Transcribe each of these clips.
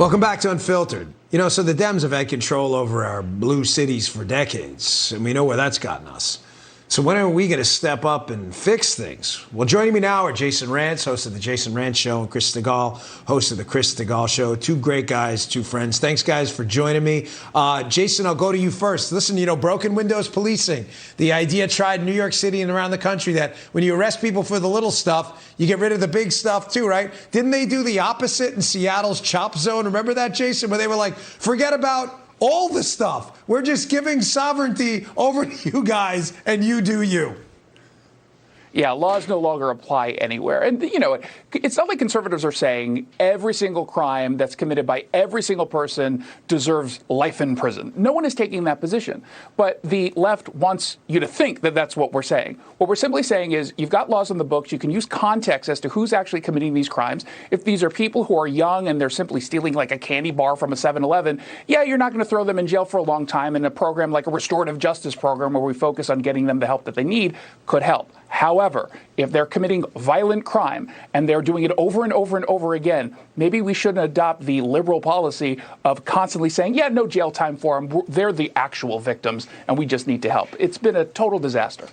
Welcome back to Unfiltered. So the Dems have had control over our blue cities for decades, and we know where that's gotten us. So when are we going to step up and fix things? Well, joining me now are Jason Rantz, host of the Jason Rantz Show, and Chris Stigall, host of the Chris Stigall Show. Two great guys, two friends. Thanks, guys, for joining me. Jason, I'll go to you first. Listen, broken windows policing. The idea tried in New York City and around the country that when you arrest people for the little stuff, you get rid of the big stuff too, right? Didn't they do the opposite in Seattle's Chop Zone? Remember that, Jason, where they were like, forget about all the stuff. We're just giving sovereignty over to you guys, and you do you. Yeah, laws no longer apply anywhere. And, it's not like conservatives are saying every single crime that's committed by every single person deserves life in prison. No one is taking that position. But the left wants you to think that that's what we're saying. What we're simply saying is you've got laws on the books. You can use context as to who's actually committing these crimes. If these are people who are young and they're simply stealing like a candy bar from a 7-Eleven, yeah, you're not going to throw them in jail for a long time. And a program like a restorative justice program where we focus on getting them the help that they need could help. However, if they're committing violent crime and they're doing it over and over and over again, maybe we shouldn't adopt the liberal policy of constantly saying, yeah, no jail time for them. They're the actual victims, and we just need to help. It's been a total disaster.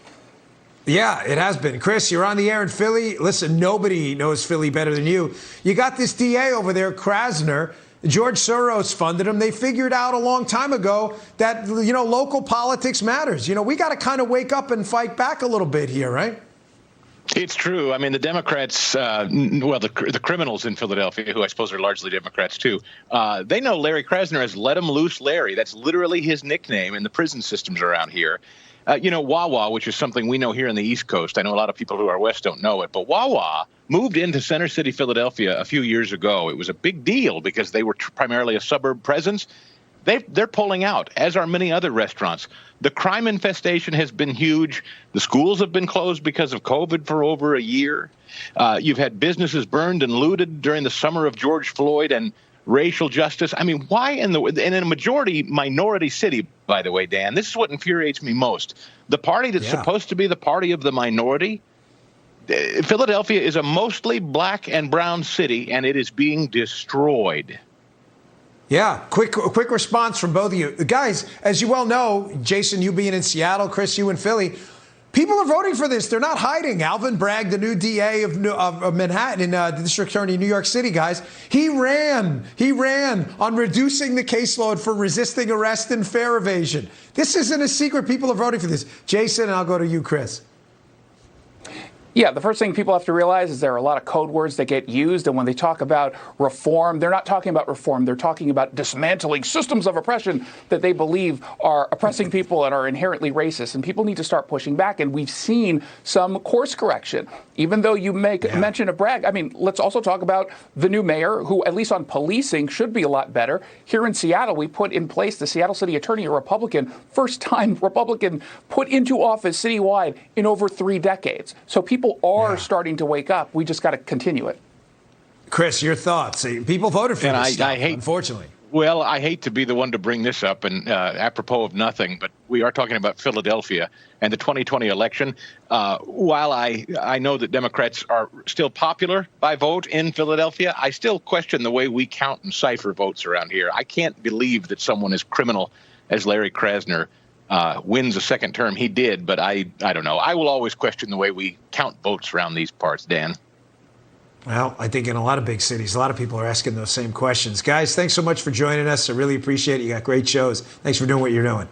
Yeah, it has been. Chris, you're on the air in Philly. Listen, nobody knows Philly better than you. You got this DA over there, Krasner. George Soros funded him. They figured out a long time ago that, local politics matters. We got to kind of wake up and fight back a little bit here, right? It's true. I mean, the Democrats, the criminals in Philadelphia, who I suppose are largely Democrats, too, they know Larry Krasner as Let 'em Loose Larry. That's literally his nickname in the prison systems around here. Wawa, which is something we know here on the East Coast. I know a lot of people who are West don't know it, but Wawa moved into Center City, Philadelphia a few years ago. It was a big deal because they were primarily a suburb presence. They're pulling out, as are many other restaurants. The crime infestation has been huge. The schools have been closed because of COVID for over a year. You've had businesses burned and looted during the summer of George Floyd and racial justice. I mean, why in a minority city, by the way, Dan, this is what infuriates me most. The party that's supposed to be the party of the minority, Philadelphia is a mostly black and brown city, and it is being destroyed. Yeah, quick response from both of you. Guys, as you well know, Jason, you being in Seattle, Chris, you in Philly, people are voting for this. They're not hiding. Alvin Bragg, the new DA of Manhattan and the district attorney in New York City, guys, he ran on reducing the caseload for resisting arrest and fare evasion. This isn't a secret. People are voting for this. Jason, and I'll go to you, Chris. Yeah, the first thing people have to realize is there are a lot of code words that get used. And when they talk about reform, they're not talking about reform. They're talking about dismantling systems of oppression that they believe are oppressing people and are inherently racist. And people need to start pushing back. And we've seen some course correction. Even though you make mention of Bragg, I mean, let's also talk about the new mayor, who, at least on policing, should be a lot better. Here in Seattle, we put in place the Seattle City Attorney, a Republican, first time Republican put into office citywide in over 3 decades. So people are starting to wake up. We just got to continue it. Chris, your thoughts? People voted for this stuff, unfortunately. Well, I hate to be the one to bring this up, and apropos of nothing, but we are talking about Philadelphia and the 2020 election. While I know that Democrats are still popular by vote in Philadelphia, I still question the way we count and cipher votes around here. I can't believe that someone as criminal as Larry Krasner wins a second term. He did, but I don't know. I will always question the way we count votes around these parts, Dan. Well, I think in a lot of big cities, a lot of people are asking those same questions. Guys, thanks so much for joining us. I really appreciate it. You got great shows. Thanks for doing what you're doing.